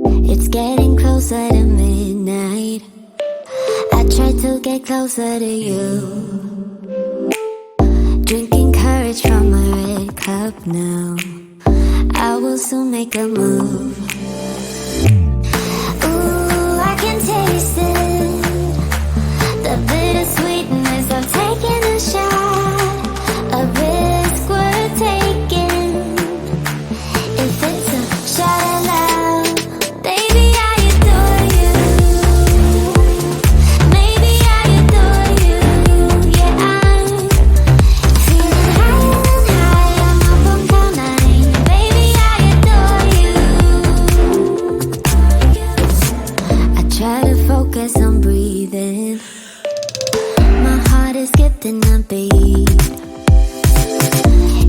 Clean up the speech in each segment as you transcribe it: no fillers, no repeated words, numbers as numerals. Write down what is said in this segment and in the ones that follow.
It's getting closer to midnight. I try to get closer to you. Drinking courage from my red cup now. I will soon make a move. Ooh, I can taste it. The bittersweetness of taking a shot. A risk worth taking. If it's a shot at love, baby, I adore you. Maybe I adore you. Yeah, I'm feeling higher and higher. I'm up on cloud nine. Baby, I adore you. I try to focus on breathing. My heart is skipping a beat.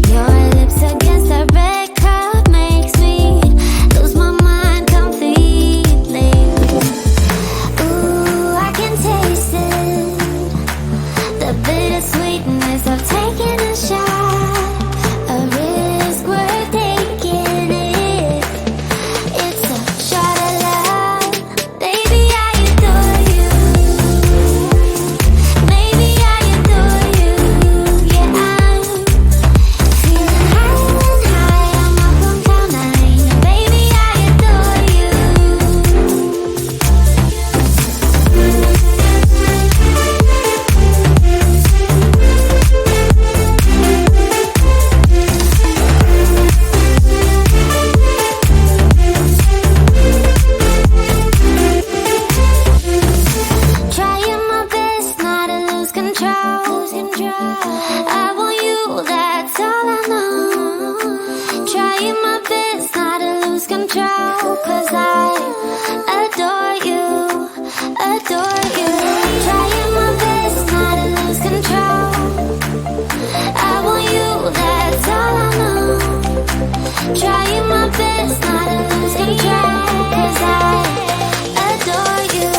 Your lips against a red cup makes me lose my mind completely. Ooh, I can taste it. The bittersweetness of taking a shot. A risk worth taking it. It's a shot at love. Baby, I adore you. Maybe I adore you. Yeah, I'm feeling higher and higher. I'm up on cloud nine. Baby, I adore you. Trying my best not to lose control. I want you, that's all I know. Trying my best not to lose control. 'Cause I adore you, adore you. Trying my best not to lose control. I want you, that's all I know. Trying my best not to lose control. 'Cause I adore you.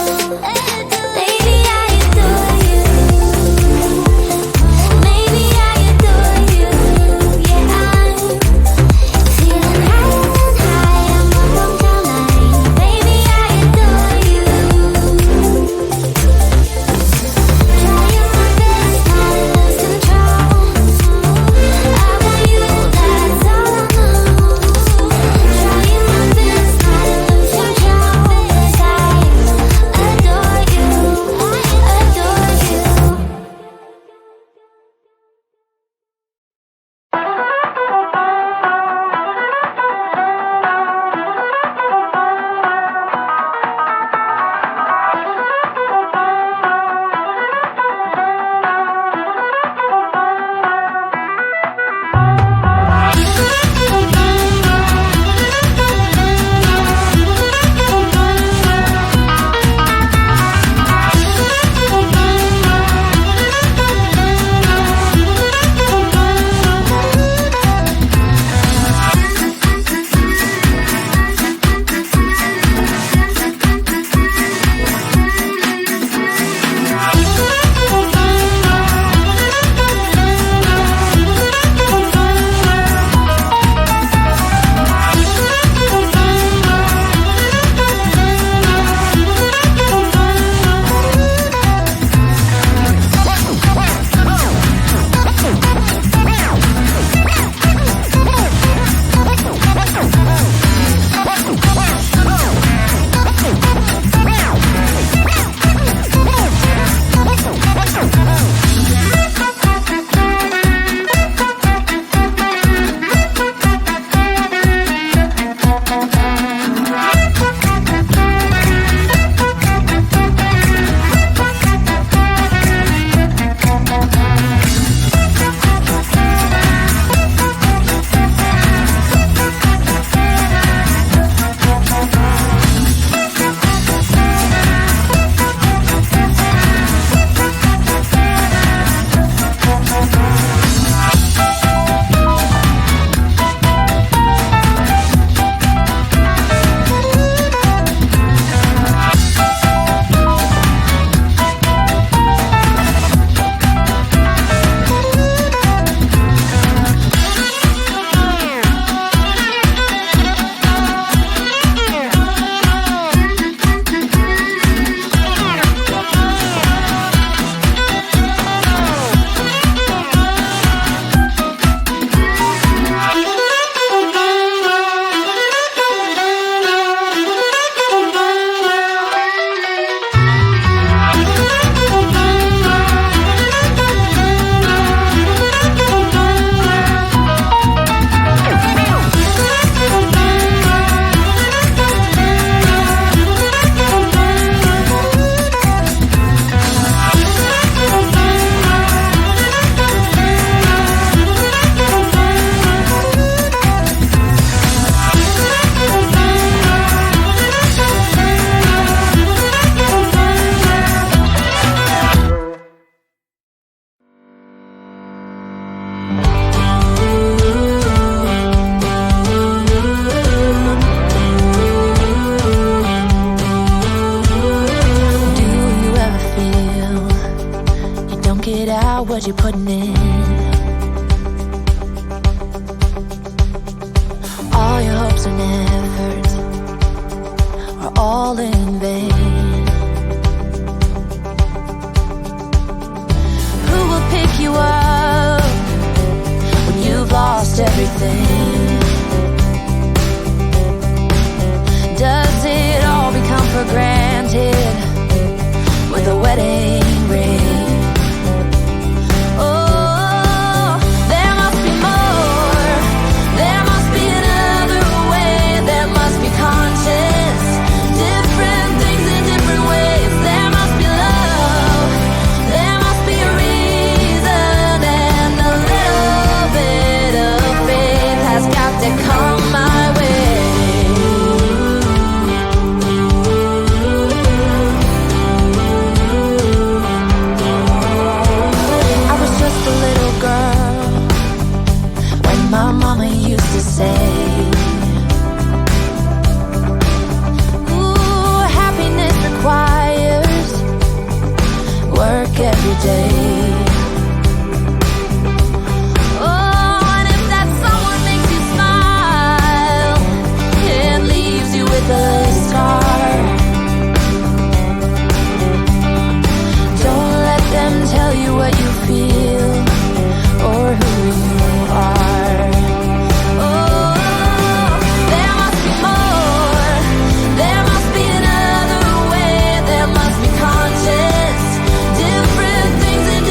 Baby, I adore you. Maybe I adore you. Yeah, I'm feeling higher and higher. I'm up on cloud nine. what you're putting in. All your hopes and efforts are all in vain. Who will pick you up when you've lost everything? Does it all become for granted with a wedding ring? Oh, there must be more. There must be another way. There must be conscious, different things in different ways. There must be love. There must be a reason, and a little bit of faith has got to come my way. My mama used to say, ooh, happiness requires work every day. Oh, and if that someone makes you smile and leaves you with a scar, don't let them tell you what you feel or who you are. Different things in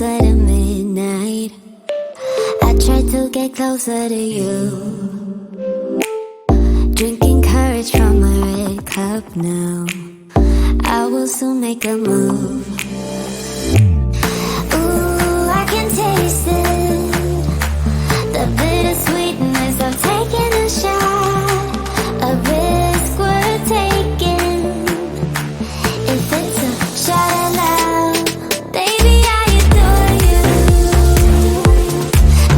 closer to midnight. I try to get closer to you. Drinking courage from a red cup now. I will soon make a move. Ooh, I can taste it, the bittersweetness of taking a shot, a risk worth taking. If it's a shot at love, baby, I adore you.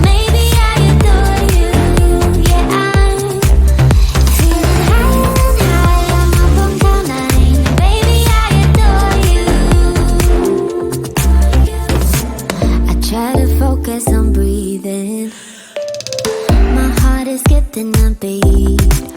Maybe I adore you. Yeah, I'm feeling higher and higher. I'm up on cloud nine. Baby, I adore you. I try to focus on breathing. My heart is skipping a beat.